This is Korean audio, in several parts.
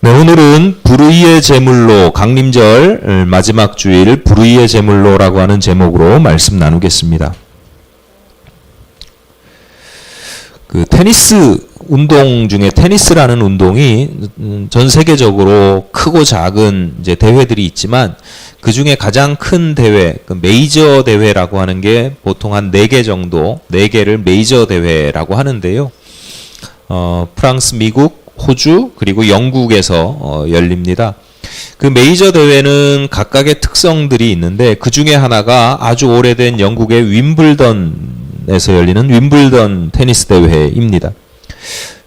네, 오늘은 불의의 제물로, 강림절 마지막 주일 불의의 제물로라고 하는 제목으로 말씀 나누겠습니다. 그 테니스 운동 중에 테니스라는 운동이 전 세계적으로 크고 작은 이제 대회들이 있지만 그 중에 가장 큰 대회, 그 메이저 대회라고 하는 게 보통 한 4개 정도, 4개를 메이저 대회라고 하는데요. 프랑스, 미국, 호주 그리고 영국에서 열립니다. 그 메이저 대회는 각각의 특성들이 있는데 그 중에 하나가 아주 오래된 영국의 윈블던에서 열리는 윈블던 테니스 대회입니다.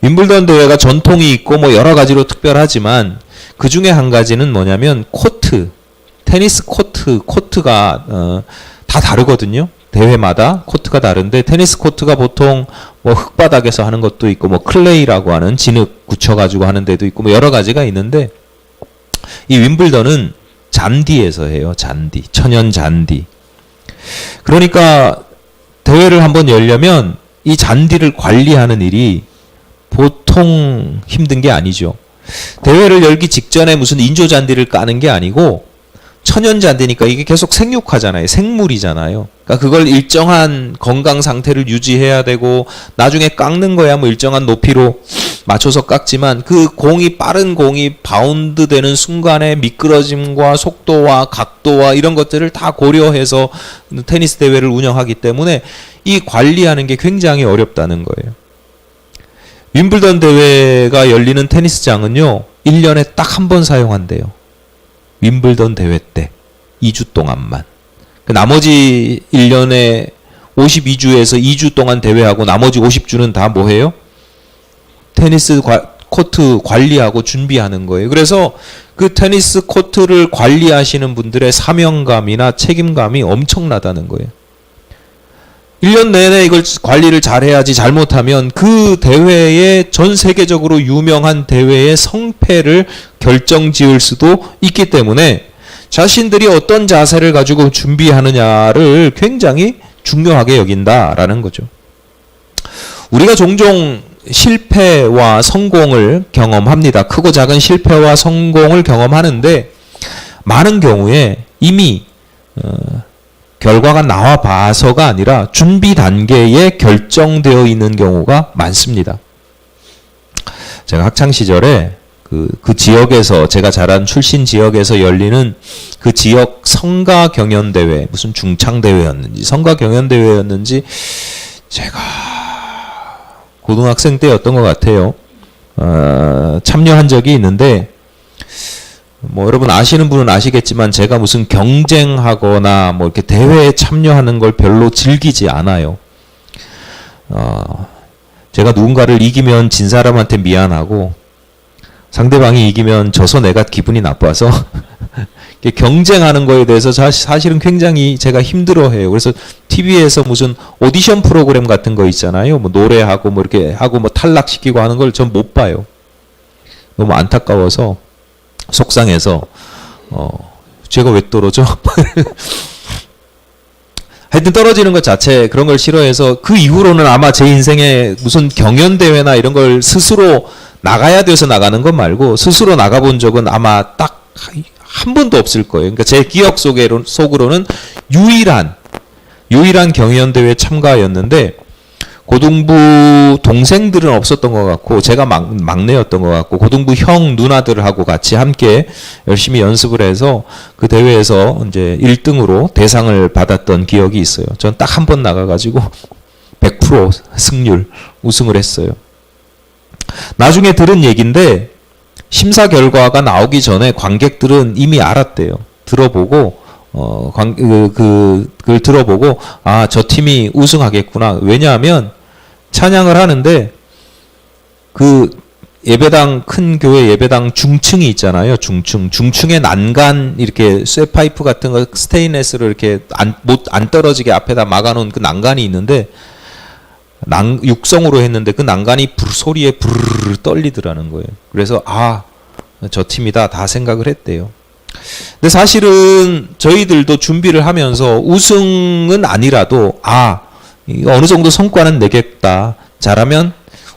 윈블던 대회가 전통이 있고 뭐 여러 가지로 특별하지만 그 중에 한 가지는 뭐냐면 코트, 테니스 코트가 다 다르거든요. 대회마다 코트가 다른데 테니스 코트가 보통 뭐 흙바닥에서 하는 것도 있고 뭐 클레이라고 하는 진흙 굳혀가지고 하는 데도 있고 뭐 여러 가지가 있는데 이 윈블던은 잔디에서 해요. 잔디, 천연 잔디. 그러니까 대회를 한번 열려면 이 잔디를 관리하는 일이 보통 힘든 게 아니죠. 대회를 열기 직전에 무슨 인조 잔디를 까는 게 아니고 천연 잔디니까 이게 계속 생육하잖아요. 생물이잖아요. 그러니까 그걸 일정한 건강 상태를 유지해야 되고 나중에 깎는 거야 뭐 일정한 높이로 맞춰서 깎지만 그 빠른 공이 바운드 되는 순간에 미끄러짐과 속도와 각도와 이런 것들을 다 고려해서 테니스 대회를 운영하기 때문에 이 관리하는 게 굉장히 어렵다는 거예요. 윈블던 대회가 열리는 테니스장은요 1년에 딱 한 번 사용한대요. 윈블던 대회 때 2주 동안만. 나머지 1년에 52주에서 2주 동안 대회하고 나머지 50주는 다 뭐해요? 테니스 코트 관리하고 준비하는 거예요. 그래서 그 테니스 코트를 관리하시는 분들의 사명감이나 책임감이 엄청나다는 거예요. 1년 내내 이걸 관리를 잘해야지 잘못하면 그 대회에 전 세계적으로 유명한 대회의 성패를 결정지을 수도 있기 때문에 자신들이 어떤 자세를 가지고 준비하느냐를 굉장히 중요하게 여긴다라는 거죠. 우리가 종종 실패와 성공을 경험합니다. 크고 작은 실패와 성공을 경험하는데 많은 경우에 이미 결과가 나와 봐서가 아니라 준비 단계에 결정되어 있는 경우가 많습니다. 제가 학창 시절에 그 지역에서 제가 자란 출신 지역에서 열리는 그 지역 성가 경연 대회, 무슨 중창 대회였는지 성가 경연 대회였는지 제가 고등학생 때였던 것 같아요. 참여한 적이 있는데 뭐 여러분 아시는 분은 아시겠지만 제가 무슨 경쟁하거나 뭐 이렇게 대회에 참여하는 걸 별로 즐기지 않아요. 제가 누군가를 이기면 진 사람한테 미안하고 상대방이 이기면 져서 내가 기분이 나빠서 경쟁하는 거에 대해서 사실은 굉장히 제가 힘들어해요. 그래서 TV에서 무슨 오디션 프로그램 같은 거 있잖아요. 뭐 노래하고 뭐 이렇게 하고 뭐 탈락시키고 하는 걸 전 못 봐요. 너무 안타까워서 속상해서 제가 왜 떨어져? 하여튼 떨어지는 것 자체 그런 걸 싫어해서 그 이후로는 아마 제 인생에 무슨 경연대회나 이런 걸 스스로 나가야 돼서 나가는 것 말고 스스로 나가본 적은 아마 딱 한 번도 없을 거예요. 그러니까 제 기억 속으로는 유일한 경연대회 참가였는데 고등부 동생들은 없었던 것 같고 제가 막내였던 것 같고 고등부 형 누나들하고 같이 함께 열심히 연습을 해서 그 대회에서 이제 1등으로 대상을 받았던 기억이 있어요. 전 딱 한 번 나가가지고 100% 승률 우승을 했어요. 나중에 들은 얘기인데 심사 결과가 나오기 전에 관객들은 이미 알았대요. 들어보고 그걸 들어보고 아, 저 팀이 우승하겠구나. 왜냐하면 찬양을 하는데 그 예배당 큰 교회 예배당 중층이 있잖아요. 중층의 난간 이렇게 쇠파이프 같은 거 스테인레스로 이렇게 안 떨어지게 앞에다 막아놓은 그 난간이 있는데 육성으로 했는데 그 난간이 소리에 부르르 떨리더라는 거예요. 그래서 아, 저 팀이다 다 생각을 했대요. 근데 사실은 저희들도 준비를 하면서 우승은 아니라도 어느 정도 성과는 내겠다. 잘하면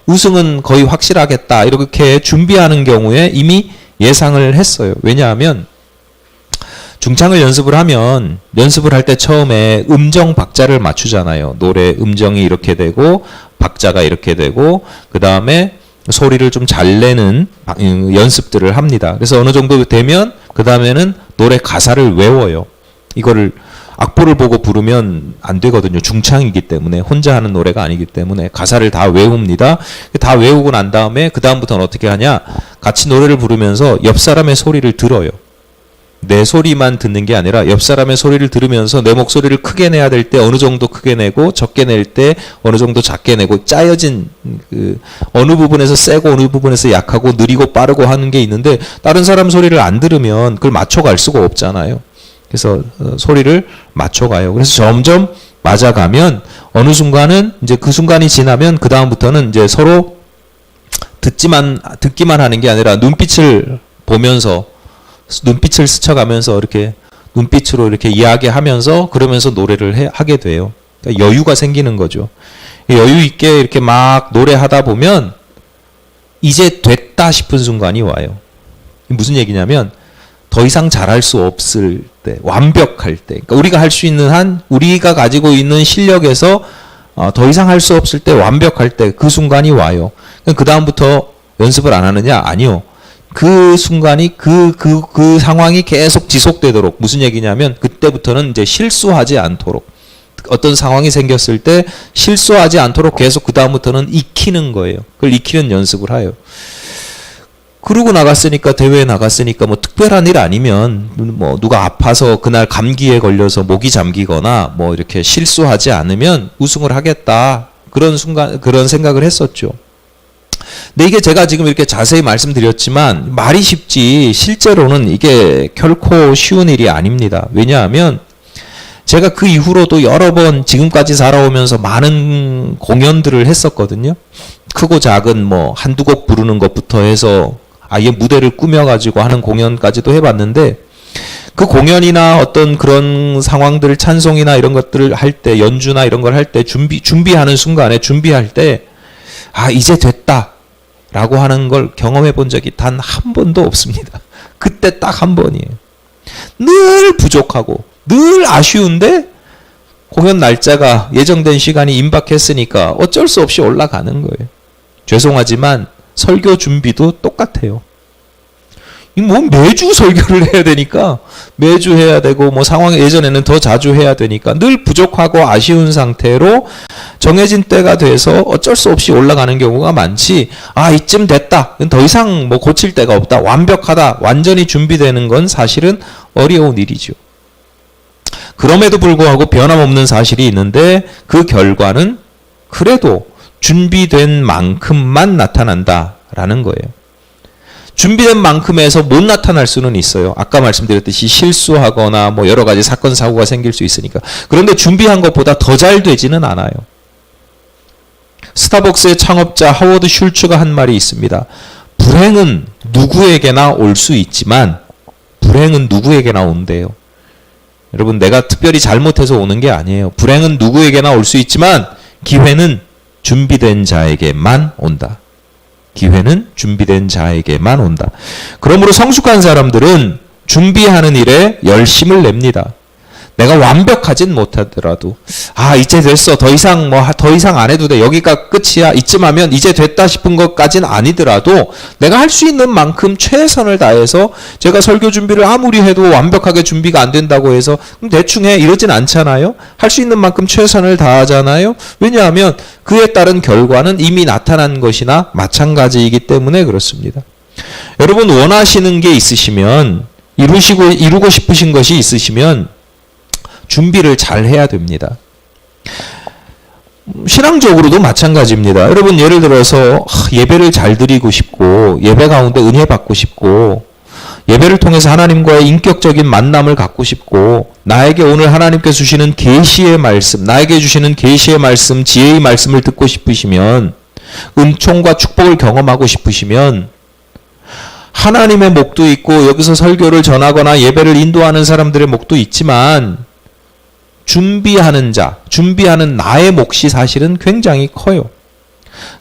우승은 거의 확실하겠다. 이렇게 준비하는 경우에 이미 예상을 했어요. 왜냐하면 중창을 연습을 할 때 처음에 음정 박자를 맞추잖아요. 노래 음정이 이렇게 되고 박자가 이렇게 되고 그 다음에 소리를 좀 잘 내는 연습들을 합니다. 그래서 어느 정도 되면 그 다음에는 노래 가사를 외워요. 이거를 악보를 보고 부르면 안 되거든요. 중창이기 때문에 혼자 하는 노래가 아니기 때문에 가사를 다 외웁니다. 다 외우고 난 다음에 그 다음부터는 어떻게 하냐? 같이 노래를 부르면서 옆 사람의 소리를 들어요. 내 소리만 듣는 게 아니라 옆 사람의 소리를 들으면서 내 목소리를 크게 내야 될 때 어느 정도 크게 내고 적게 낼 때 어느 정도 작게 내고 짜여진 어느 부분에서 세고 어느 부분에서 약하고 느리고 빠르고 하는 게 있는데 다른 사람 소리를 안 들으면 그걸 맞춰갈 수가 없잖아요. 그래서 소리를 맞춰가요. 그래서 점점 맞아가면 어느 순간은 이제 그 순간이 지나면 그 다음부터는 이제 서로 듣기만 하는 게 아니라 눈빛을 보면서 눈빛을 스쳐가면서 이렇게 눈빛으로 이렇게 이야기하면서 그러면서 노래를 하게 돼요. 그러니까 여유가 생기는 거죠. 여유 있게 이렇게 막 노래하다 보면 이제 됐다 싶은 순간이 와요. 무슨 얘기냐면 더 이상 잘할 수 없을 때, 완벽할 때, 그러니까 우리가 할 수 있는 한, 우리가 가지고 있는 실력에서 더 이상 할 수 없을 때, 완벽할 때 그 순간이 와요. 그 다음부터 연습을 안 하느냐? 아니요. 그 순간이 그 상황이 계속 지속되도록 무슨 얘기냐면 그때부터는 이제 실수하지 않도록 어떤 상황이 생겼을 때 실수하지 않도록 계속 그 다음부터는 익히는 거예요. 그걸 익히는 연습을 해요. 그러고 나갔으니까 대회에 나갔으니까 뭐 특별한 일 아니면 뭐 누가 아파서 그날 감기에 걸려서 목이 잠기거나 뭐 이렇게 실수하지 않으면 우승을 하겠다. 그런 생각을 했었죠. 근데 이게 제가 지금 이렇게 자세히 말씀드렸지만 말이 쉽지 실제로는 이게 결코 쉬운 일이 아닙니다. 왜냐하면 제가 그 이후로도 여러 번 지금까지 살아오면서 많은 공연들을 했었거든요. 크고 작은 뭐 한두 곡 부르는 것부터 해서 아예 무대를 꾸며가지고 하는 공연까지도 해봤는데 그 공연이나 어떤 그런 상황들 찬송이나 이런 것들을 할 때 연주나 이런 걸 할 때 준비하는 순간에 준비할 때 아 이제 됐다 라고 하는 걸 경험해 본 적이 단 한 번도 없습니다. 그때 딱 한 번이에요. 늘 부족하고 늘 아쉬운데 공연 날짜가 예정된 시간이 임박했으니까 어쩔 수 없이 올라가는 거예요. 죄송하지만 설교 준비도 똑같아요. 뭐 매주 설교를 해야 되니까 매주 해야 되고 뭐 상황이 예전에는 더 자주 해야 되니까 늘 부족하고 아쉬운 상태로 정해진 때가 돼서 어쩔 수 없이 올라가는 경우가 많지. 아 이쯤 됐다. 더 이상 뭐 고칠 데가 없다. 완벽하다. 완전히 준비되는 건 사실은 어려운 일이죠. 그럼에도 불구하고 변함없는 사실이 있는데 그 결과는 그래도 준비된 만큼만 나타난다라는 거예요. 준비된 만큼에서 못 나타날 수는 있어요. 아까 말씀드렸듯이 실수하거나 뭐 여러 가지 사건 사고가 생길 수 있으니까. 그런데 준비한 것보다 더 잘 되지는 않아요. 스타벅스의 창업자 하워드 슐츠가 한 말이 있습니다. 불행은 누구에게나 올 수 있지만 불행은 누구에게나 온대요. 여러분 내가 특별히 잘못해서 오는 게 아니에요. 불행은 누구에게나 올 수 있지만 기회는 준비된 자에게만 온다. 기회는 준비된 자에게만 온다. 그러므로 성숙한 사람들은 준비하는 일에 열심을 냅니다. 내가 완벽하진 못하더라도 아 이제 됐어. 더 이상 안 해도 돼. 여기가 끝이야. 이쯤 하면 이제 됐다 싶은 것까지는 아니더라도 내가 할 수 있는 만큼 최선을 다해서 제가 설교 준비를 아무리 해도 완벽하게 준비가 안 된다고 해서 대충 해 이러진 않잖아요. 할 수 있는 만큼 최선을 다하잖아요. 왜냐하면 그에 따른 결과는 이미 나타난 것이나 마찬가지이기 때문에 그렇습니다. 여러분 원하시는 게 있으시면 이루고 싶으신 것이 있으시면 준비를 잘 해야 됩니다. 신앙적으로도 마찬가지입니다. 여러분 예를 들어서 예배를 잘 드리고 싶고 예배 가운데 은혜 받고 싶고 예배를 통해서 하나님과의 인격적인 만남을 갖고 싶고 나에게 오늘 하나님께서 주시는 계시의 말씀, 나에게 주시는 계시의 말씀, 지혜의 말씀을 듣고 싶으시면 은총과 축복을 경험하고 싶으시면 하나님의 목도 있고 여기서 설교를 전하거나 예배를 인도하는 사람들의 목도 있지만 준비하는 나의 몫이 사실은 굉장히 커요.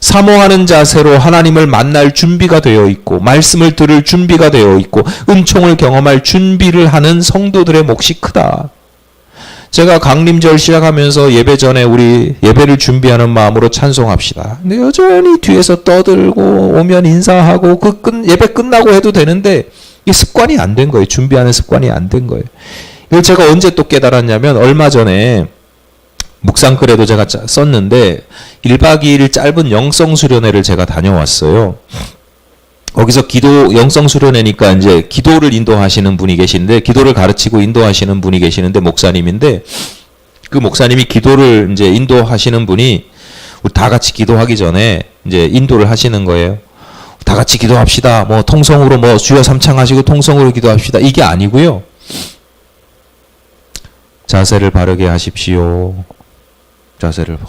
사모하는 자세로 하나님을 만날 준비가 되어 있고 말씀을 들을 준비가 되어 있고 은총을 경험할 준비를 하는 성도들의 몫이 크다. 제가 강림절 시작하면서 예배 전에 우리 예배를 준비하는 마음으로 찬송합시다. 근데 여전히 뒤에서 떠들고 오면 인사하고 예배 끝나고 해도 되는데 이 습관이 안 된 거예요. 준비하는 습관이 안 된 거예요. 이걸 제가 언제 또 깨달았냐면 얼마 전에 묵상글에도 제가 썼는데 1박 2일 짧은 영성수련회를 제가 다녀왔어요. 거기서 영성수련회니까 이제 기도를 인도하시는 분이 계신데, 기도를 가르치고 인도하시는 분이 계시는데, 목사님인데, 그 목사님이 기도를 이제 인도하시는 분이, 우리 다 같이 기도하기 전에 이제 인도를 하시는 거예요. 다 같이 기도합시다. 뭐, 통성으로 뭐, 주여 삼창하시고 통성으로 기도합시다. 이게 아니고요. 자세를 바르게 하십시오.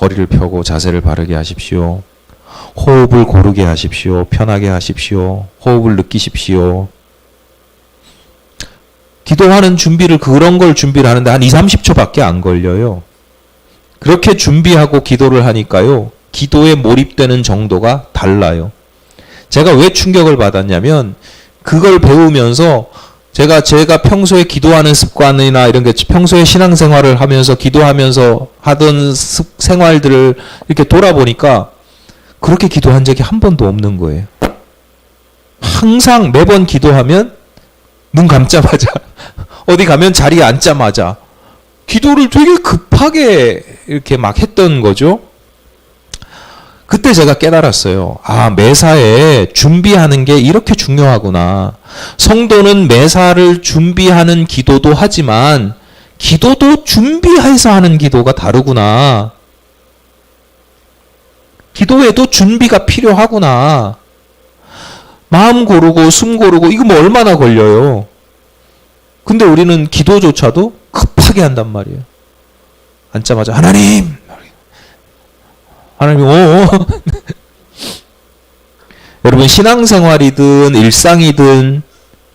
허리를 펴고 자세를 바르게 하십시오. 호흡을 고르게 하십시오. 편하게 하십시오. 호흡을 느끼십시오. 기도하는 준비를, 그런 걸 준비를 하는데 한 20-30초밖에 안 걸려요. 그렇게 준비하고 기도를 하니까요, 기도에 몰입되는 정도가 달라요. 제가 왜 충격을 받았냐면, 그걸 배우면서 제가 평소에 기도하는 습관이나 이런 게 평소에 신앙생활을 하면서 기도하면서 하던 생활들을 이렇게 돌아보니까 그렇게 기도한 적이 한 번도 없는 거예요. 항상 매번 기도하면 눈 감자마자 어디 가면 자리에 앉자마자 기도를 되게 급하게 이렇게 막 했던 거죠. 그때 제가 깨달았어요. 아, 매사에 준비하는 게 이렇게 중요하구나. 성도는 매사를 준비하는 기도도 하지만 기도도 준비해서 하는 기도가 다르구나. 기도에도 준비가 필요하구나. 마음 고르고 숨 고르고 이거 뭐 얼마나 걸려요. 근데 우리는 기도조차도 급하게 한단 말이에요. 앉자마자 하나님 여러분, 신앙생활이든 일상이든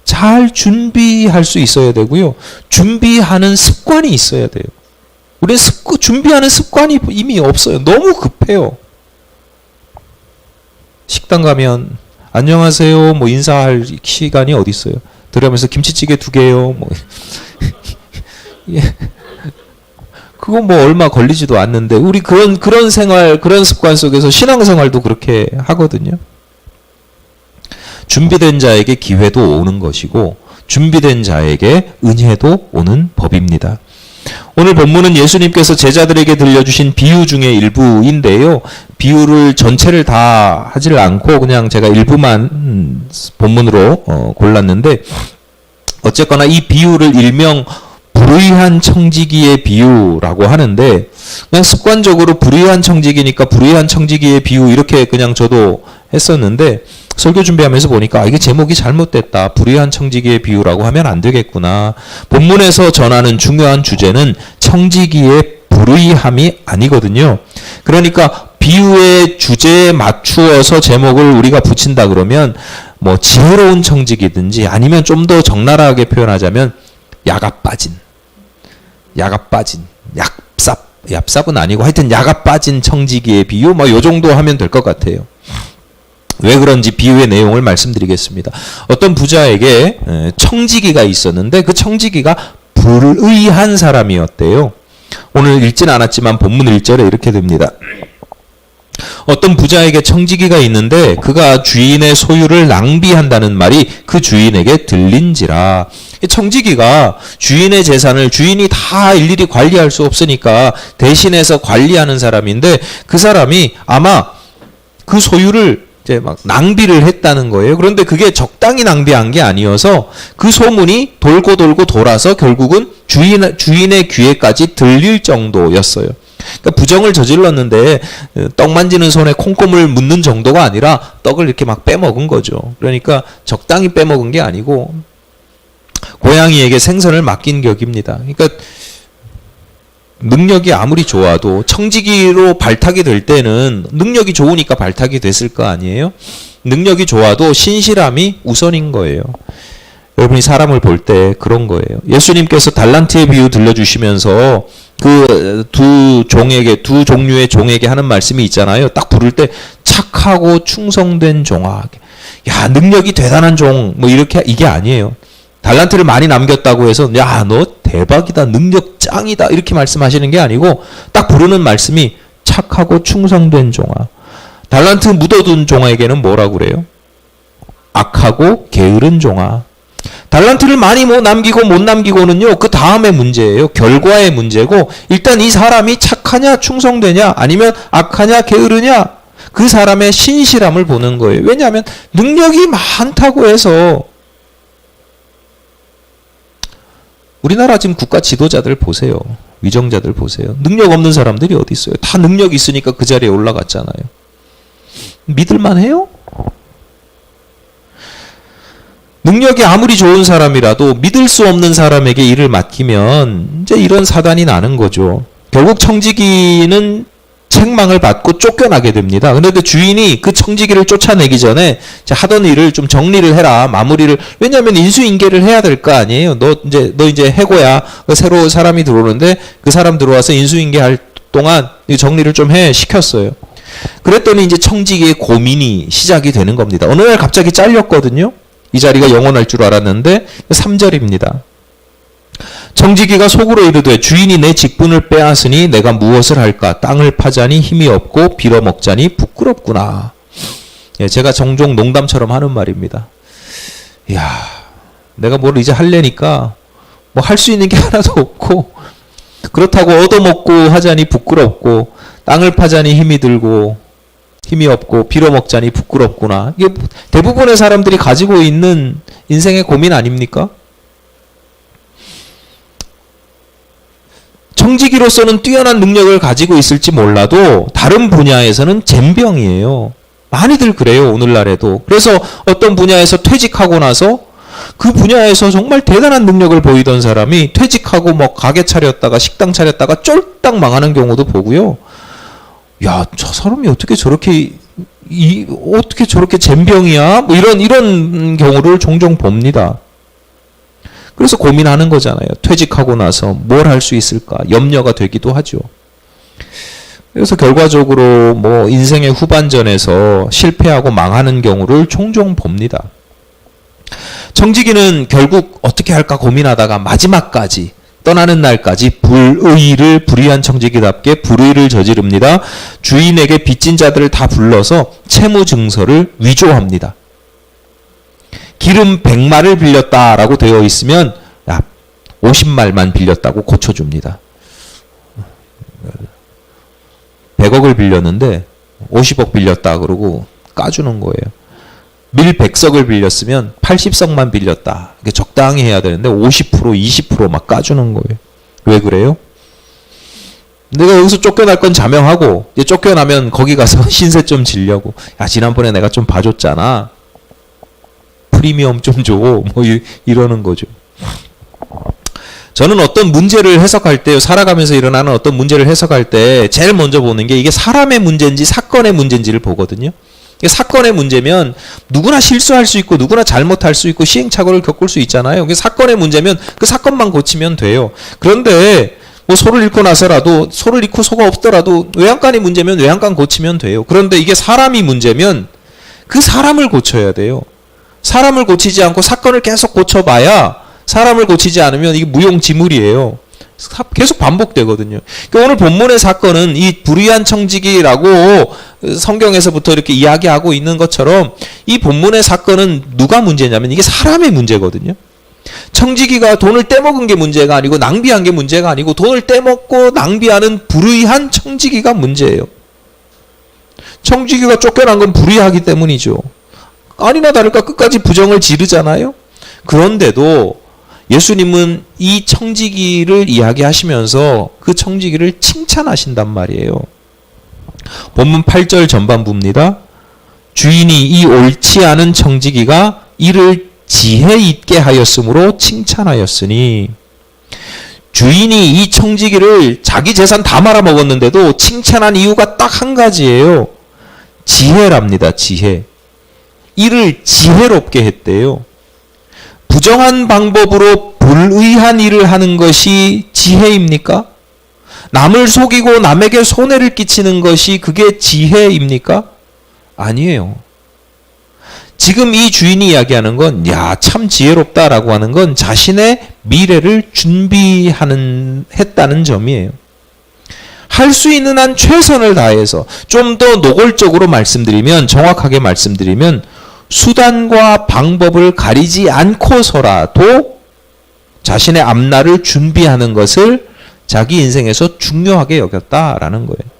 잘 준비할 수 있어야 되고요. 준비하는 습관이 있어야 돼요. 우리는 준비하는 습관이 이미 없어요. 너무 급해요. 식당 가면 안녕하세요 뭐 인사할 시간이 어디 있어요. 들어가면서 김치찌개 2개요. 뭐 예. 그거 뭐 얼마 걸리지도 않는데 우리 그런 생활, 그런 습관 속에서 신앙생활도 그렇게 하거든요. 준비된 자에게 기회도 오는 것이고 준비된 자에게 은혜도 오는 법입니다. 오늘 본문은 예수님께서 제자들에게 들려주신 비유 중에 일부인데요. 비유를 전체를 다 하지를 않고 그냥 제가 일부만 본문으로 골랐는데, 어쨌거나 이 비유를 일명 불의한 청지기의 비유라고 하는데, 그냥 습관적으로 불의한 청지기니까 불의한 청지기의 비유 이렇게 그냥 저도 했었는데, 설교 준비하면서 보니까 이게 제목이 잘못됐다. 불의한 청지기의 비유라고 하면 안 되겠구나. 본문에서 전하는 중요한 주제는 청지기의 불의함이 아니거든요. 그러니까 비유의 주제에 맞추어서 제목을 우리가 붙인다 그러면 뭐 지혜로운 청지기든지 아니면 좀 더 적나라하게 표현하자면 야가 빠진, 얍삽은 아니고 하여튼 야가 빠진 청지기의 비유, 뭐 요 정도 하면 될 것 같아요. 왜 그런지 비유의 내용을 말씀드리겠습니다. 어떤 부자에게 청지기가 있었는데 그 청지기가 불의한 사람이었대요. 오늘 읽지는 않았지만 본문 1절에 이렇게 됩니다. 어떤 부자에게 청지기가 있는데 그가 주인의 소유를 낭비한다는 말이 그 주인에게 들린지라. 청지기가 주인의 재산을 주인이 다 일일이 관리할 수 없으니까 대신해서 관리하는 사람인데, 그 사람이 아마 그 소유를 이제 막 낭비를 했다는 거예요. 그런데 그게 적당히 낭비한 게 아니어서 그 소문이 돌고 돌아서 결국은 주인의 귀에까지 들릴 정도였어요. 그러니까 부정을 저질렀는데 떡 만지는 손에 콩고물 묻는 정도가 아니라 떡을 이렇게 막 빼먹은 거죠. 그러니까 적당히 빼먹은 게 아니고 고양이에게 생선을 맡긴 격입니다. 그러니까 능력이 아무리 좋아도 청지기로 발탁이 될 때는 능력이 좋으니까 발탁이 됐을 거 아니에요? 능력이 좋아도 신실함이 우선인 거예요. 여러분이 사람을 볼 때 그런 거예요. 예수님께서 달란트의 비유 들려주시면서 그 두 종류의 종에게 하는 말씀이 있잖아요. 딱 부를 때 착하고 충성된 종아. 야, 능력이 대단한 종, 뭐 이렇게, 이게 아니에요. 달란트를 많이 남겼다고 해서, 야, 너 대박이다, 능력 짱이다, 이렇게 말씀하시는 게 아니고, 딱 부르는 말씀이 착하고 충성된 종아. 달란트 묻어둔 종아에게는 뭐라고 그래요? 악하고 게으른 종아. 달란트를 많이 뭐 남기고 못 남기고는요, 그 다음의 문제예요. 결과의 문제고, 일단 이 사람이 착하냐, 충성되냐, 아니면 악하냐, 게으르냐, 그 사람의 신실함을 보는 거예요. 왜냐하면 능력이 많다고 해서, 우리나라 지금 국가 지도자들 보세요. 위정자들 보세요. 능력 없는 사람들이 어디 있어요? 다 능력 있으니까 그 자리에 올라갔잖아요. 믿을만 해요? 능력이 아무리 좋은 사람이라도 믿을 수 없는 사람에게 일을 맡기면 이제 이런 사단이 나는 거죠. 결국 청지기는 책망을 받고 쫓겨나게 됩니다. 그런데 주인이 그 청지기를 쫓아내기 전에 하던 일을 좀 정리를 해라, 마무리를. 왜냐하면 인수인계를 해야 될 거 아니에요. 너 이제 해고야. 새로 사람이 들어오는데 그 사람 들어와서 인수인계할 동안 정리를 좀 해 시켰어요. 그랬더니 이제 청지기의 고민이 시작이 되는 겁니다. 어느 날 갑자기 잘렸거든요. 이 자리가 영원할 줄 알았는데 3절입니다. 청지기가 속으로 이르되 주인이 내 직분을 빼앗으니 내가 무엇을 할까? 땅을 파자니 힘이 없고 빌어먹자니 부끄럽구나. 예, 제가 종종 농담처럼 하는 말입니다. 이야, 내가 뭘 이제 할래니까 뭐 할 수 있는 게 하나도 없고, 그렇다고 얻어먹고 하자니 부끄럽고, 땅을 파자니 힘이 들고 힘이 없고 빌어먹자니 부끄럽구나. 이게 대부분의 사람들이 가지고 있는 인생의 고민 아닙니까? 청지기로서는 뛰어난 능력을 가지고 있을지 몰라도 다른 분야에서는 젬병이에요. 많이들 그래요, 오늘날에도. 그래서 어떤 분야에서 퇴직하고 나서 그 분야에서 정말 대단한 능력을 보이던 사람이 퇴직하고 뭐 가게 차렸다가 식당 차렸다가 쫄딱 망하는 경우도 보고요. 야, 저 사람이 어떻게 저렇게 젬병이야? 뭐 이런 경우를 종종 봅니다. 그래서 고민하는 거잖아요. 퇴직하고 나서 뭘 할 수 있을까? 염려가 되기도 하죠. 그래서 결과적으로 뭐 인생의 후반전에서 실패하고 망하는 경우를 종종 봅니다. 청지기는 결국 어떻게 할까 고민하다가 마지막까지, 떠나는 날까지 불의한 청지기답게 불의를 저지릅니다. 주인에게 빚진 자들을 다 불러서 채무증서를 위조합니다. 기름 100마를 빌렸다라고 되어 있으면 50말만 빌렸다고 고쳐줍니다. 100억을 빌렸는데 50억 빌렸다 그러고 까주는 거예요. 밀 100석을 빌렸으면 80석만 빌렸다. 적당히 해야 되는데 50%, 20% 막 까주는 거예요. 왜 그래요? 내가 여기서 쫓겨날 건 자명하고, 이제 쫓겨나면 거기 가서 신세 좀 지려고. 야, 지난번에 내가 좀 봐줬잖아. 프리미엄 좀 줘. 뭐 이러는 거죠. 저는 어떤 문제를 해석할 때, 살아가면서 일어나는 어떤 문제를 해석할 때 제일 먼저 보는 게 이게 사람의 문제인지 사건의 문제인지를 보거든요. 사건의 문제면 누구나 실수할 수 있고 누구나 잘못할 수 있고 시행착오를 겪을 수 있잖아요. 사건의 문제면 그 사건만 고치면 돼요. 그런데 뭐 소를 잃고 나서라도, 소를 잃고 소가 없더라도 외양간이 문제면 외양간 고치면 돼요. 그런데 이게 사람이 문제면 그 사람을 고쳐야 돼요. 사람을 고치지 않고 사건을 계속 고쳐봐야, 사람을 고치지 않으면 이게 무용지물이에요. 계속 반복되거든요. 그러니까 오늘 본문의 사건은 이 불의한 청지기라고 성경에서부터 이렇게 이야기하고 있는 것처럼 이 본문의 사건은 누가 문제냐면 이게 사람의 문제거든요. 청지기가 돈을 떼먹은 게 문제가 아니고 낭비한 게 문제가 아니고 돈을 떼먹고 낭비하는 불의한 청지기가 문제예요. 청지기가 쫓겨난 건 불의하기 때문이죠. 아니나 다를까 끝까지 부정을 지르잖아요. 그런데도 예수님은 이 청지기를 이야기하시면서 그 청지기를 칭찬하신단 말이에요. 본문 8절 전반부입니다. 주인이 이 옳지 않은 청지기가 이를 지혜 있게 하였으므로 칭찬하였으니, 주인이 이 청지기를 자기 재산 다 말아먹었는데도 칭찬한 이유가 딱 한 가지예요. 지혜랍니다. 지혜. 이를 지혜롭게 했대요. 부정한 방법으로 불의한 일을 하는 것이 지혜입니까? 남을 속이고 남에게 손해를 끼치는 것이 그게 지혜입니까? 아니에요. 지금 이 주인이 이야기하는 건, 야, 참 지혜롭다라고 하는 건 자신의 미래를 했다는 점이에요. 할 수 있는 한 최선을 다해서, 좀 더 노골적으로 말씀드리면, 정확하게 말씀드리면, 수단과 방법을 가리지 않고서라도 자신의 앞날을 준비하는 것을 자기 인생에서 중요하게 여겼다라는 거예요.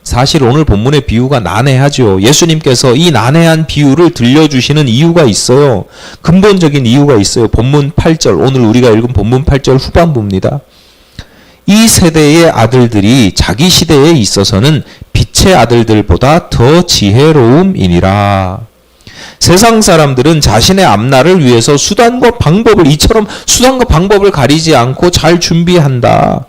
사실 오늘 본문의 비유가 난해하죠. 예수님께서 이 난해한 비유를 들려주시는 이유가 있어요. 근본적인 이유가 있어요. 본문 8절, 오늘 우리가 읽은 본문 8절 후반부입니다. 이 세대의 아들들이 자기 시대에 있어서는 빛의 아들들보다 더 지혜로움이니라. 세상 사람들은 자신의 앞날을 위해서 수단과 방법을, 이처럼 수단과 방법을 가리지 않고 잘 준비한다.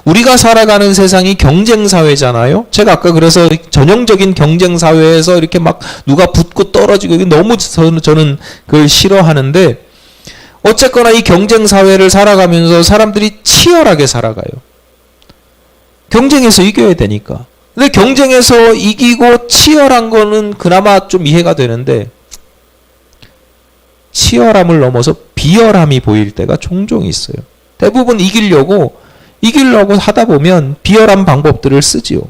우리가 살아가는 세상이 경쟁사회잖아요. 제가 아까 그래서 전형적인 경쟁사회에서 이렇게 막 누가 붙고 떨어지고, 너무 저는 그걸 싫어하는데, 어쨌거나 이 경쟁사회를 살아가면서 사람들이 치열하게 살아가요. 경쟁에서 이겨야 되니까. 근데 경쟁에서 이기고 치열한 거는 그나마 좀 이해가 되는데, 치열함을 넘어서 비열함이 보일 때가 종종 있어요. 대부분 이기려고 하다 보면 비열한 방법들을 쓰지요.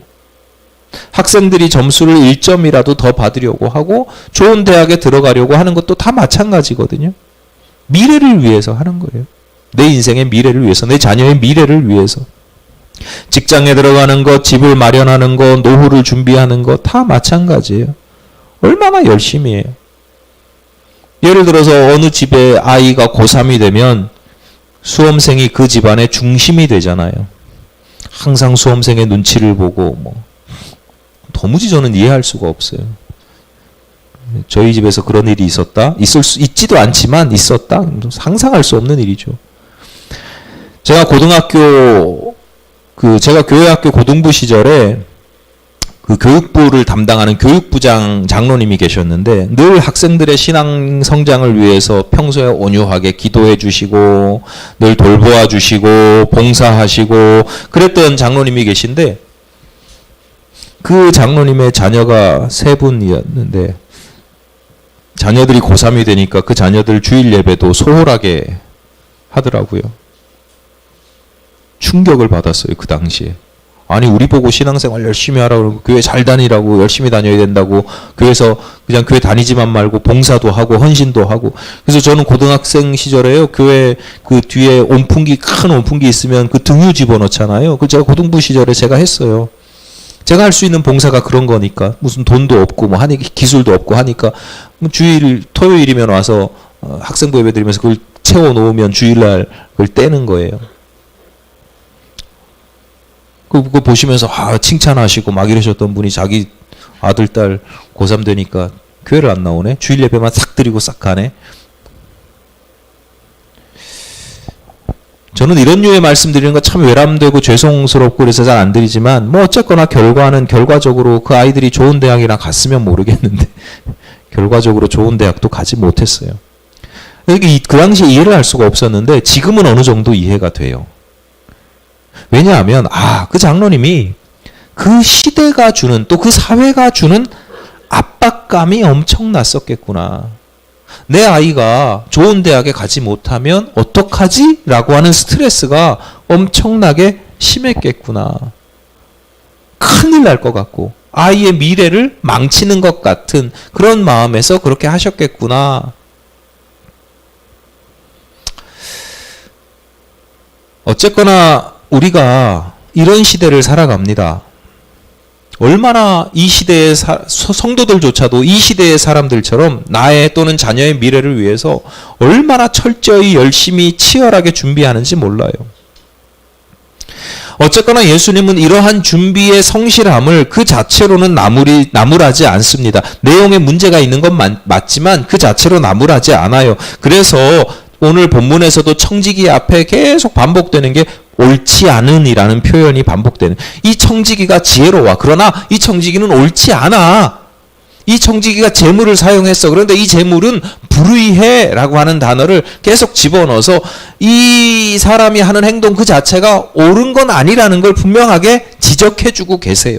학생들이 점수를 1점이라도 더 받으려고 하고 좋은 대학에 들어가려고 하는 것도 다 마찬가지거든요. 미래를 위해서 하는 거예요. 내 인생의 미래를 위해서, 내 자녀의 미래를 위해서. 직장에 들어가는 것, 집을 마련하는 것, 노후를 준비하는 것 다 마찬가지예요. 얼마나 열심히 해요. 예를 들어서 어느 집에 아이가 고3이 되면 수험생이 그 집안의 중심이 되잖아요. 항상 수험생의 눈치를 보고 도무지 저는 이해할 수가 없어요. 저희 집에서 그런 일이 있지도 않지만 있었다? 상상할 수 없는 일이죠. 제가 제가 교회학교 고등부 시절에 그 교육부를 담당하는 교육부장 장로님이 계셨는데, 늘 학생들의 신앙 성장을 위해서 평소에 온유하게 기도해 주시고 늘 돌보아 주시고 봉사하시고 그랬던 장로님이 계신데, 그 장로님의 자녀가 3분이었는데 자녀들이 고3이 되니까 그 자녀들 주일 예배도 소홀하게 하더라고요. 충격을 받았어요, 그 당시에. 아니, 우리 보고 신앙생활 열심히 하라고, 교회 잘 다니라고, 열심히 다녀야 된다고, 교회에서 그냥 교회 다니지만 말고 봉사도 하고 헌신도 하고. 그래서 저는 고등학생 시절에요, 교회 그 뒤에 큰 온풍기 있으면 그 등유 집어넣잖아요. 그 제가 고등부 시절에 제가 했어요. 제가 할 수 있는 봉사가 그런 거니까, 무슨 돈도 없고 기술도 없고 하니까 토요일이면 와서 학생부 예배 드리면서 그걸 채워 놓으면 주일날 그걸 떼는 거예요. 그거 보시면서 칭찬하시고 막 이러셨던 분이 자기 아들, 딸 고3 되니까 교회를 안 나오네? 주일 예배만 싹 드리고 싹 가네? 저는 이런 류의 말씀드리는 거 참 외람되고 죄송스럽고 그래서 잘 안 드리지만, 어쨌거나 결과적으로 그 아이들이 좋은 대학이랑 갔으면 모르겠는데 결과적으로 좋은 대학도 가지 못했어요. 그 당시에 이해를 할 수가 없었는데 지금은 어느 정도 이해가 돼요. 왜냐하면 그 장로님이 그 시대가 주는, 또 그 사회가 주는 압박감이 엄청났었겠구나. 내 아이가 좋은 대학에 가지 못하면 어떡하지? 라고 하는 스트레스가 엄청나게 심했겠구나. 큰일 날 것 같고 아이의 미래를 망치는 것 같은 그런 마음에서 그렇게 하셨겠구나. 어쨌거나 우리가 이런 시대를 살아갑니다. 얼마나 이 시대의 성도들조차도 이 시대의 사람들처럼 나의 또는 자녀의 미래를 위해서 얼마나 철저히 열심히 치열하게 준비하는지 몰라요. 어쨌거나 예수님은 이러한 준비의 성실함을 그 자체로는 나무라지 않습니다. 내용에 문제가 있는 건 맞지만 그 자체로 나무라지 않아요. 그래서 오늘 본문에서도 청지기 앞에 계속 반복되는 게 옳지 않은이라는 표현이 반복되는, 이 청지기가 지혜로워. 그러나 이 청지기는 옳지 않아. 이 청지기가 재물을 사용했어. 그런데 이 재물은 불의해 라고 하는 단어를 계속 집어넣어서 이 사람이 하는 행동 그 자체가 옳은 건 아니라는 걸 분명하게 지적해주고 계세요.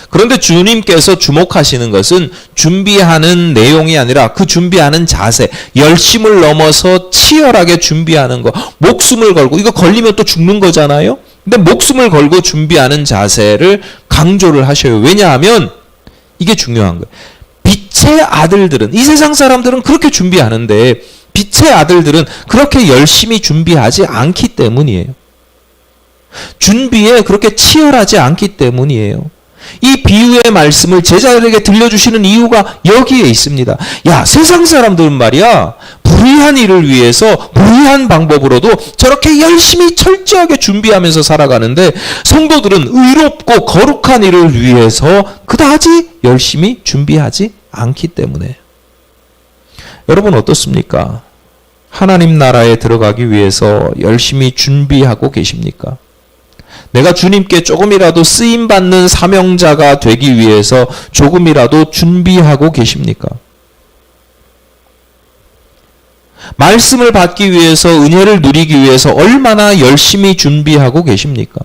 그런데 주님께서 주목하시는 것은 준비하는 내용이 아니라 그 준비하는 자세, 열심을 넘어서 치열하게 준비하는 거, 목숨을 걸고, 이거 걸리면 또 죽는 거잖아요. 근데 목숨을 걸고 준비하는 자세를 강조를 하셔요. 왜냐하면 이게 중요한 거예요. 빛의 아들들은, 이 세상 사람들은 그렇게 준비하는데 빛의 아들들은 그렇게 열심히 준비하지 않기 때문이에요. 준비에 그렇게 치열하지 않기 때문이에요. 이 비유의 말씀을 제자들에게 들려주시는 이유가 여기에 있습니다. 야, 세상 사람들은 말이야, 불의한 일을 위해서 불의한 방법으로도 저렇게 열심히 철저하게 준비하면서 살아가는데 성도들은 의롭고 거룩한 일을 위해서 그다지 열심히 준비하지 않기 때문에. 여러분 어떻습니까? 하나님 나라에 들어가기 위해서 열심히 준비하고 계십니까? 내가 주님께 조금이라도 쓰임받는 사명자가 되기 위해서 조금이라도 준비하고 계십니까? 말씀을 받기 위해서, 은혜를 누리기 위해서 얼마나 열심히 준비하고 계십니까?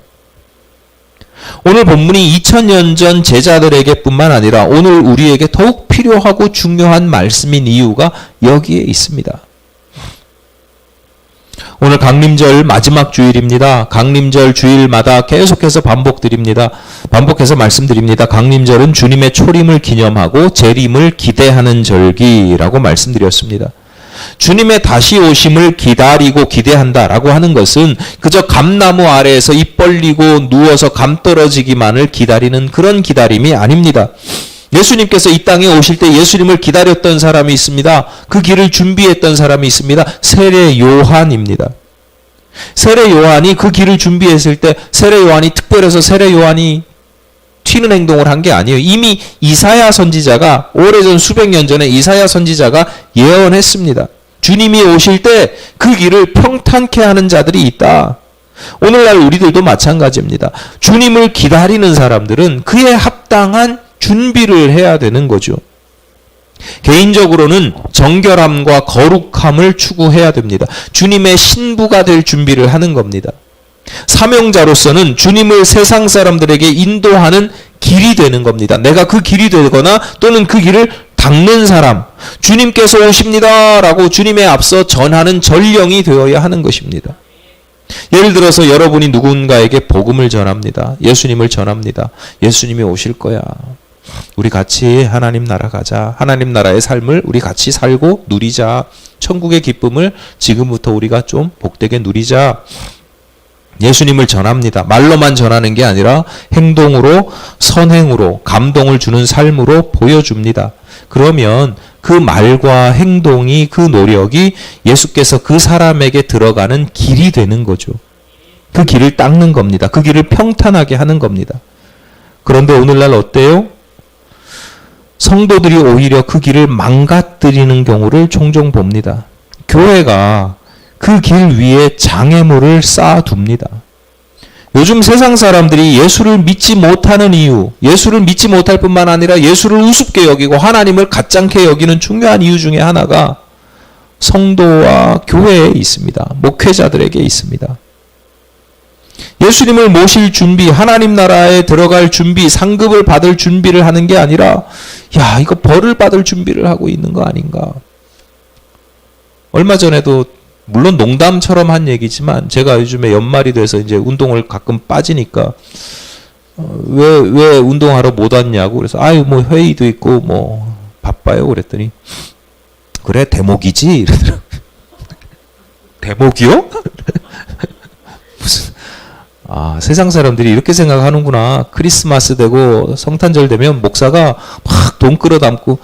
오늘 본문이 2000년 전 제자들에게 뿐만 아니라 오늘 우리에게 더욱 필요하고 중요한 말씀인 이유가 여기에 있습니다. 오늘 강림절 마지막 주일입니다. 강림절 주일마다 계속해서 반복해서 말씀드립니다. 강림절은 주님의 초림을 기념하고 재림을 기대하는 절기라고 말씀드렸습니다. 주님의 다시 오심을 기다리고 기대한다라고 하는 것은 그저 감나무 아래에서 입 벌리고 누워서 감 떨어지기만을 기다리는 그런 기다림이 아닙니다. 예수님께서 이 땅에 오실 때 예수님을 기다렸던 사람이 있습니다. 그 길을 준비했던 사람이 있습니다. 세례 요한입니다. 세례 요한이 그 길을 준비했을 때 세례 요한이 특별해서 세례 요한이 튀는 행동을 한 게 아니에요. 이미 이사야 선지자가, 오래전 수백 년 전에 이사야 선지자가 예언했습니다. 주님이 오실 때 그 길을 평탄케 하는 자들이 있다. 오늘날 우리들도 마찬가지입니다. 주님을 기다리는 사람들은 그에 합당한 준비를 해야 되는 거죠. 개인적으로는 정결함과 거룩함을 추구해야 됩니다. 주님의 신부가 될 준비를 하는 겁니다. 사명자로서는 주님을 세상 사람들에게 인도하는 길이 되는 겁니다. 내가 그 길이 되거나 또는 그 길을 닦는 사람, 주님께서 오십니다 라고 주님의 앞서 전하는 전령이 되어야 하는 것입니다. 예를 들어서 여러분이 누군가에게 복음을 전합니다. 예수님을 전합니다. 예수님이 오실 거야. 우리 같이 하나님 나라 가자. 하나님 나라의 삶을 우리 같이 살고 누리자. 천국의 기쁨을 지금부터 우리가 좀 복되게 누리자. 예수님을 전합니다. 말로만 전하는 게 아니라 행동으로, 선행으로, 감동을 주는 삶으로 보여줍니다. 그러면 그 말과 행동이, 그 노력이 예수께서 그 사람에게 들어가는 길이 되는 거죠. 그 길을 닦는 겁니다. 그 길을 평탄하게 하는 겁니다. 그런데 오늘날 어때요? 성도들이 오히려 그 길을 망가뜨리는 경우를 종종 봅니다. 교회가 그 길 위에 장애물을 쌓아둡니다. 요즘 세상 사람들이 예수를 믿지 못하는 이유, 예수를 믿지 못할 뿐만 아니라 예수를 우습게 여기고 하나님을 가짱케 여기는 중요한 이유 중에 하나가 성도와 교회에 있습니다. 목회자들에게 있습니다. 예수님을 모실 준비, 하나님 나라에 들어갈 준비, 상급을 받을 준비를 하는 게 아니라 야, 이거 벌을 받을 준비를 하고 있는 거 아닌가. 얼마 전에도 물론 농담처럼 한 얘기지만 제가 요즘에 연말이 돼서 이제 운동을 가끔 빠지니까 왜 운동하러 못 왔냐고 그래서 아유 뭐 회의도 있고 뭐 바빠요 그랬더니 그래 대목이지 이러더라고요. 대목이요? 무슨 세상 사람들이 이렇게 생각하는구나. 크리스마스 되고 성탄절 되면 목사가 막 돈 끌어 담고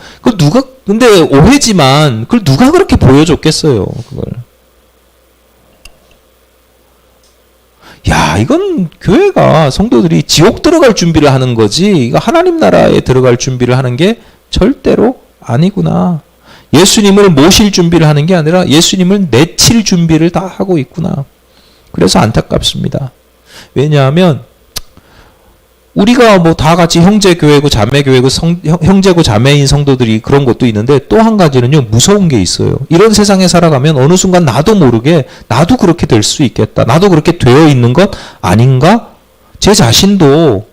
근데 오해지만 그걸 누가 그렇게 보여줬겠어요 그걸. 야, 이건 교회가 성도들이 지옥 들어갈 준비를 하는 거지 이거 하나님 나라에 들어갈 준비를 하는 게 절대로 아니구나. 예수님을 모실 준비를 하는 게 아니라 예수님을 내칠 준비를 다 하고 있구나. 그래서 안타깝습니다. 왜냐하면 우리가 뭐 다 같이 형제교회고 자매교회고 형제고 자매인 성도들이 그런 것도 있는데 또 한 가지는요 무서운 게 있어요. 이런 세상에 살아가면 어느 순간 나도 모르게 나도 그렇게 될 수 있겠다. 나도 그렇게 되어 있는 것 아닌가? 제 자신도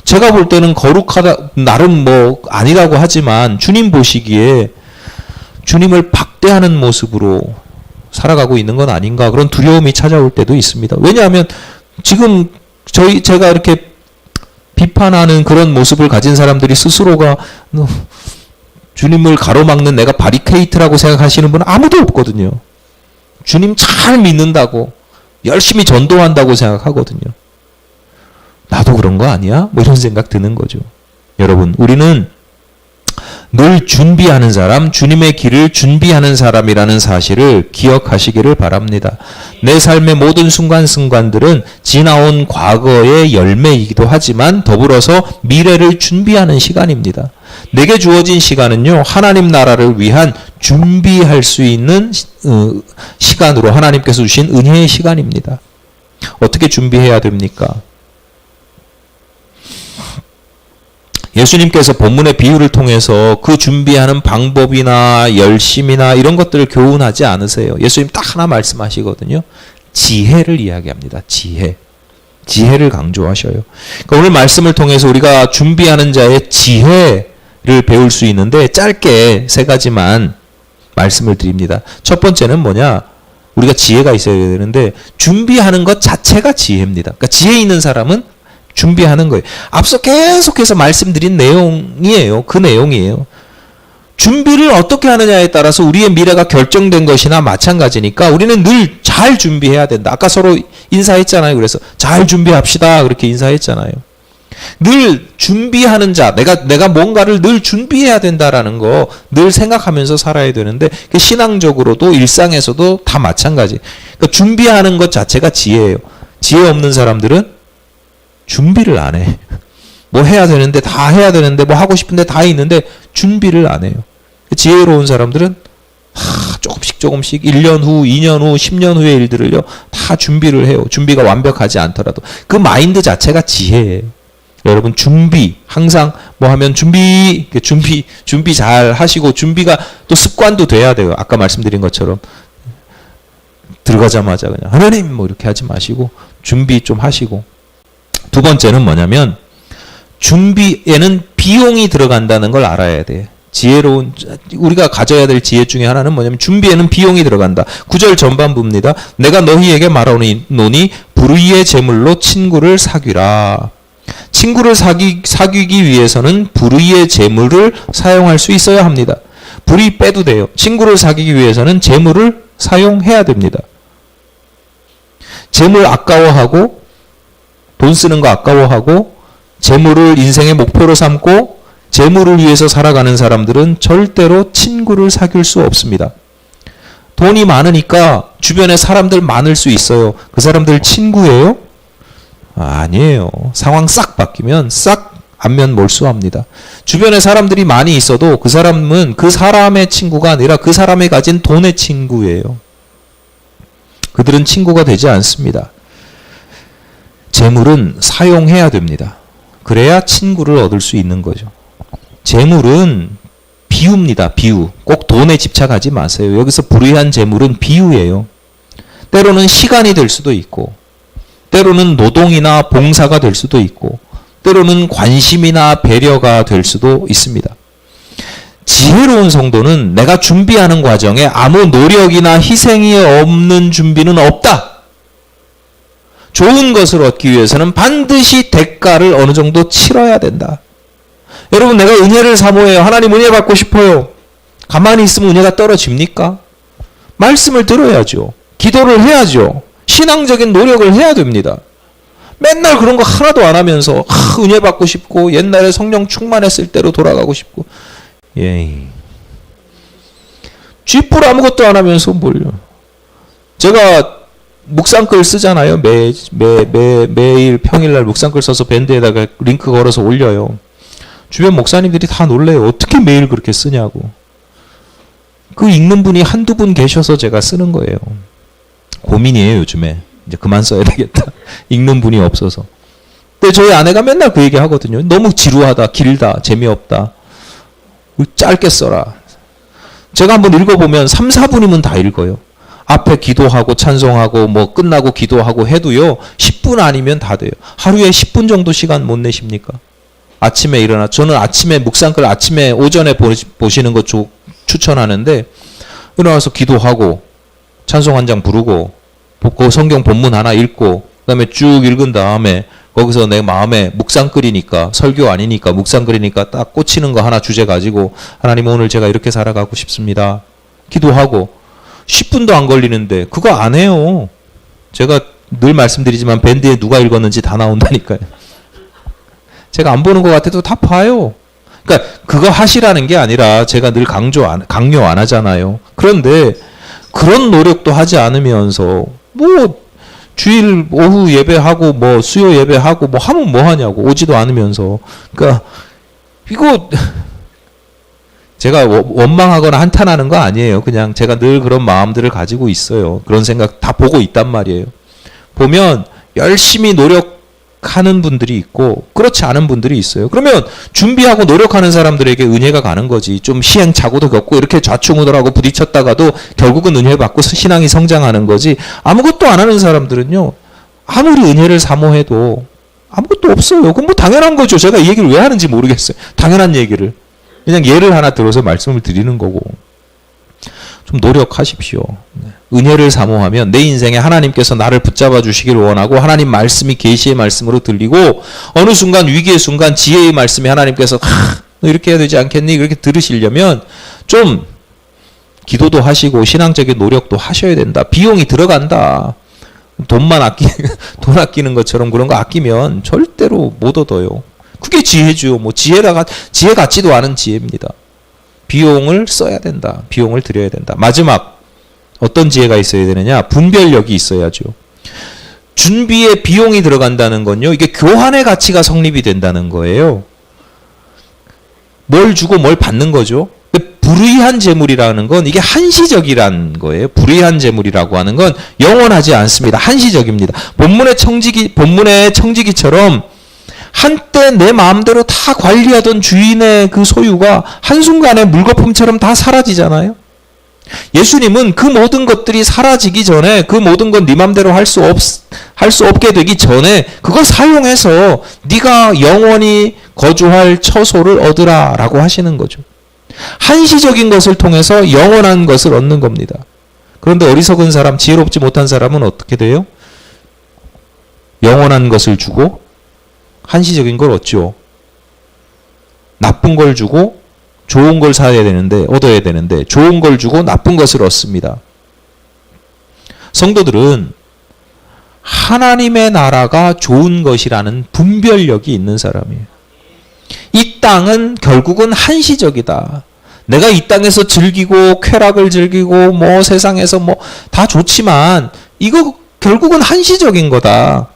제가 볼 때는 거룩하다, 나름 뭐 아니라고 하지만 주님 보시기에 주님을 박대하는 모습으로 살아가고 있는 건 아닌가, 그런 두려움이 찾아올 때도 있습니다. 왜냐하면 지금 제가 이렇게 비판하는 그런 모습을 가진 사람들이 스스로가 주님을 가로막는 내가 바리케이트라고 생각하시는 분은 아무도 없거든요. 주님 잘 믿는다고, 열심히 전도한다고 생각하거든요. 나도 그런 거 아니야? 뭐 이런 생각 드는 거죠. 여러분, 우리는 늘 준비하는 사람, 주님의 길을 준비하는 사람이라는 사실을 기억하시기를 바랍니다. 내 삶의 모든 순간순간들은 지나온 과거의 열매이기도 하지만 더불어서 미래를 준비하는 시간입니다. 내게 주어진 시간은요, 하나님 나라를 위한 준비할 수 있는 시간으로 하나님께서 주신 은혜의 시간입니다. 어떻게 준비해야 됩니까? 예수님께서 본문의 비유를 통해서 그 준비하는 방법이나 열심이나 이런 것들을 교훈하지 않으세요. 예수님 딱 하나 말씀하시거든요. 지혜를 이야기합니다. 지혜를 강조하셔요. 그러니까 오늘 말씀을 통해서 우리가 준비하는 자의 지혜를 배울 수 있는데 짧게 세 가지만 말씀을 드립니다. 첫 번째는 뭐냐? 우리가 지혜가 있어야 되는데 준비하는 것 자체가 지혜입니다. 그러니까 지혜 있는 사람은 준비하는 거예요. 앞서 계속해서 말씀드린 내용이에요. 그 내용이에요. 준비를 어떻게 하느냐에 따라서 우리의 미래가 결정된 것이나 마찬가지니까 우리는 늘 잘 준비해야 된다. 아까 서로 인사했잖아요. 그래서 잘 준비합시다. 그렇게 인사했잖아요. 늘 준비하는 자, 내가 뭔가를 늘 준비해야 된다라는 거 늘 생각하면서 살아야 되는데 신앙적으로도 일상에서도 다 마찬가지. 그러니까 준비하는 것 자체가 지혜예요. 지혜 없는 사람들은 준비를 안 해. 뭐 해야 되는데 다 해야 되는데 뭐 하고 싶은데 다 있는데 준비를 안 해요. 지혜로운 사람들은 조금씩 1년 후, 2년 후, 10년 후의 일들을요 다 준비를 해요. 준비가 완벽하지 않더라도 그 마인드 자체가 지혜예요. 여러분, 준비 항상 뭐 하면 준비 잘 하시고, 준비가 또 습관도 돼야 돼요. 아까 말씀드린 것처럼 들어가자마자 그냥 하나님 뭐 이렇게 하지 마시고 준비 좀 하시고. 두 번째는 뭐냐면 준비에는 비용이 들어간다는 걸 알아야 돼. 지혜로운, 우리가 가져야 될 지혜 중에 하나는 뭐냐면 준비에는 비용이 들어간다. 9절 전반부입니다. 내가 너희에게 말하노니 불의의 제물로 친구를 사귀라. 친구를 사귀기 위해서는 불의의 제물을 사용할 수 있어야 합니다. 불의 빼도 돼요. 친구를 사귀기 위해서는 제물을 사용해야 됩니다. 제물 아까워하고 돈 쓰는 거 아까워하고 재물을 인생의 목표로 삼고 재물을 위해서 살아가는 사람들은 절대로 친구를 사귈 수 없습니다. 돈이 많으니까 주변에 사람들 많을 수 있어요. 그 사람들 친구예요? 아니에요. 상황 싹 바뀌면 싹 안면 몰수합니다. 주변에 사람들이 많이 있어도 그 사람은 그 사람의 친구가 아니라 그 사람이 가진 돈의 친구예요. 그들은 친구가 되지 않습니다. 재물은 사용해야 됩니다. 그래야 친구를 얻을 수 있는 거죠. 재물은 비유입니다. 비유. 꼭 돈에 집착하지 마세요. 여기서 불의한 재물은 비유예요. 때로는 시간이 될 수도 있고, 때로는 노동이나 봉사가 될 수도 있고, 때로는 관심이나 배려가 될 수도 있습니다. 지혜로운 성도는 내가 준비하는 과정에 아무 노력이나 희생이 없는 준비는 없다. 좋은 것을 얻기 위해서는 반드시 대가를 어느 정도 치러야 된다. 여러분, 내가 은혜를 사모해요. 하나님 은혜 받고 싶어요. 가만히 있으면 은혜가 떨어집니까? 말씀을 들어야죠. 기도를 해야죠. 신앙적인 노력을 해야 됩니다. 맨날 그런 거 하나도 안 하면서 은혜 받고 싶고 옛날에 성령 충만했을 때로 돌아가고 싶고, 쥐뿔 아무것도 안 하면서 뭘요. 제가 묵상글 쓰잖아요. 매일 평일날 묵상글 써서 밴드에다가 링크 걸어서 올려요. 주변 목사님들이 다 놀래요. 어떻게 매일 그렇게 쓰냐고. 그 읽는 분이 한두 분 계셔서 제가 쓰는 거예요. 고민이에요, 요즘에. 이제 그만 써야 되겠다. 읽는 분이 없어서. 근데 저희 아내가 맨날 그 얘기 하거든요. 너무 지루하다, 길다, 재미없다. 짧게 써라. 제가 한번 읽어보면 3, 4분이면 다 읽어요. 앞에 기도하고 찬송하고 뭐 끝나고 기도하고 해도요. 10분 아니면 다 돼요. 하루에 10분 정도 시간 못 내십니까? 아침에 일어나, 저는 아침에 묵상글 아침에 오전에 보시는 거 추천하는데, 일어나서 기도하고 찬송 한 장 부르고 그 성경 본문 하나 읽고 그다음에 쭉 읽은 다음에 거기서 내 마음에 묵상글이니까, 설교 아니니까 묵상글이니까 딱 꽂히는 거 하나 주제 가지고, 하나님 오늘 제가 이렇게 살아가고 싶습니다. 기도하고 10분도 안 걸리는데 그거 안 해요. 제가 늘 말씀드리지만 밴드에 누가 읽었는지 다 나온다니까요. 제가 안 보는 것 같아도 다 봐요. 그러니까 그거 하시라는 게 아니라 제가 늘 강요 안 하잖아요. 그런데 그런 노력도 하지 않으면서 뭐 주일 오후 예배하고 뭐 수요 예배하고 뭐 하면 뭐 하냐고, 오지도 않으면서. 그러니까 이거 제가 원망하거나 한탄하는 거 아니에요. 그냥 제가 늘 그런 마음들을 가지고 있어요. 그런 생각 다 보고 있단 말이에요. 보면 열심히 노력하는 분들이 있고 그렇지 않은 분들이 있어요. 그러면 준비하고 노력하는 사람들에게 은혜가 가는 거지. 좀 시행착오도 겪고 이렇게 좌충우돌하고 부딪혔다가도 결국은 은혜 받고 신앙이 성장하는 거지. 아무것도 안 하는 사람들은요, 아무리 은혜를 사모해도 아무것도 없어요. 그건 뭐 당연한 거죠. 제가 이 얘기를 왜 하는지 모르겠어요. 당연한 얘기를. 그냥 예를 하나 들어서 말씀을 드리는 거고. 좀 노력하십시오. 은혜를 사모하면 내 인생에 하나님께서 나를 붙잡아 주시기를 원하고, 하나님 말씀이 계시의 말씀으로 들리고, 어느 순간 위기의 순간 지혜의 말씀이 하나님께서 너 이렇게 해야 되지 않겠니? 그렇게 들으시려면 좀 기도도 하시고 신앙적인 노력도 하셔야 된다. 비용이 들어간다. 돈 아끼는 것처럼 그런 거 아끼면 절대로 못 얻어요. 그게 지혜죠. 뭐 지혜 같지도 않은 지혜입니다. 비용을 써야 된다. 비용을 들여야 된다. 마지막 어떤 지혜가 있어야 되느냐? 분별력이 있어야죠. 준비에 비용이 들어간다는 건요, 이게 교환의 가치가 성립이 된다는 거예요. 뭘 주고 뭘 받는 거죠. 불의한 재물이라는 건 이게 한시적이라는 거예요. 불의한 재물이라고 하는 건 영원하지 않습니다. 한시적입니다. 본문의 청지기처럼 한때 내 마음대로 다 관리하던 주인의 그 소유가 한순간에 물거품처럼 다 사라지잖아요. 예수님은 그 모든 것들이 사라지기 전에, 그 모든 건 네 마음대로 할 수 없게 되기 전에 그걸 사용해서 네가 영원히 거주할 처소를 얻으라 라고 하시는 거죠. 한시적인 것을 통해서 영원한 것을 얻는 겁니다. 그런데 어리석은 사람, 지혜롭지 못한 사람은 어떻게 돼요? 영원한 것을 주고 한시적인 걸 얻죠. 나쁜 걸 주고 좋은 걸 얻어야 되는데 좋은 걸 주고 나쁜 것을 얻습니다. 성도들은 하나님의 나라가 좋은 것이라는 분별력이 있는 사람이에요. 이 땅은 결국은 한시적이다. 내가 이 땅에서 즐기고 쾌락을 즐기고 뭐 세상에서 뭐 다 좋지만 이거 결국은 한시적인 거다.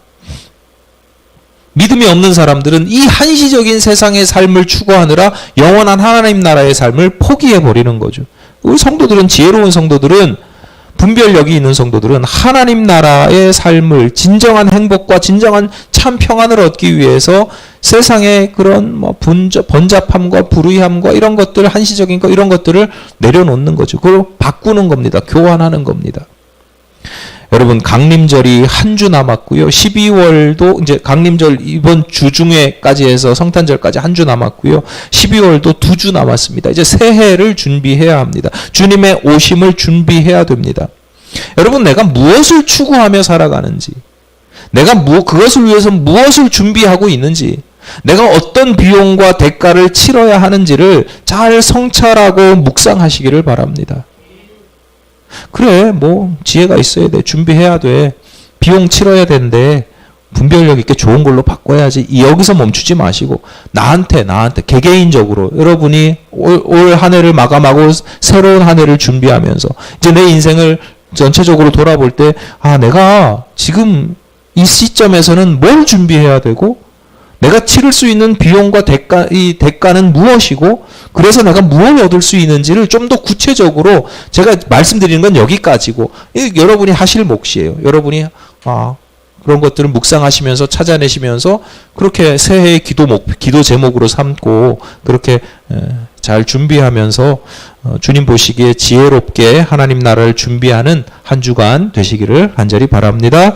믿음이 없는 사람들은 이 한시적인 세상의 삶을 추구하느라 영원한 하나님 나라의 삶을 포기해버리는 거죠. 우리 성도들은, 지혜로운 성도들은, 분별력이 있는 성도들은 하나님 나라의 삶을, 진정한 행복과 진정한 참 평안을 얻기 위해서 세상의 그런 뭐 번잡함과 불의함과 이런 것들, 한시적인 거, 이런 것들을 내려놓는 거죠. 그걸 바꾸는 겁니다. 교환하는 겁니다. 여러분, 강림절이 한 주 남았고요. 12월도 이제 강림절 이번 주 중에까지 해서 성탄절까지 한 주 남았고요. 12월도 2주 남았습니다. 이제 새해를 준비해야 합니다. 주님의 오심을 준비해야 됩니다. 여러분, 내가 무엇을 추구하며 살아가는지, 내가 그것을 위해서 무엇을 준비하고 있는지, 내가 어떤 비용과 대가를 치러야 하는지를 잘 성찰하고 묵상하시기를 바랍니다. 그래, 뭐 지혜가 있어야 돼. 준비해야 돼. 비용 치러야 되는데 분별력 있게 좋은 걸로 바꿔야지. 여기서 멈추지 마시고 나한테 개개인적으로 여러분이 올 한 해를 마감하고 새로운 한 해를 준비하면서 이제 내 인생을 전체적으로 돌아볼 때, 내가 지금 이 시점에서는 뭘 준비해야 되고, 내가 치를 수 있는 비용과 이 대가는 무엇이고, 그래서 내가 무엇을 얻을 수 있는지를 좀 더 구체적으로, 제가 말씀드리는 건 여기까지고, 여러분이 하실 몫이에요. 여러분이 그런 것들을 묵상하시면서 찾아내시면서 그렇게 새해의 기도 제목으로 삼고 그렇게 잘 준비하면서 주님 보시기에 지혜롭게 하나님 나라를 준비하는 한 주간 되시기를 간절히 바랍니다.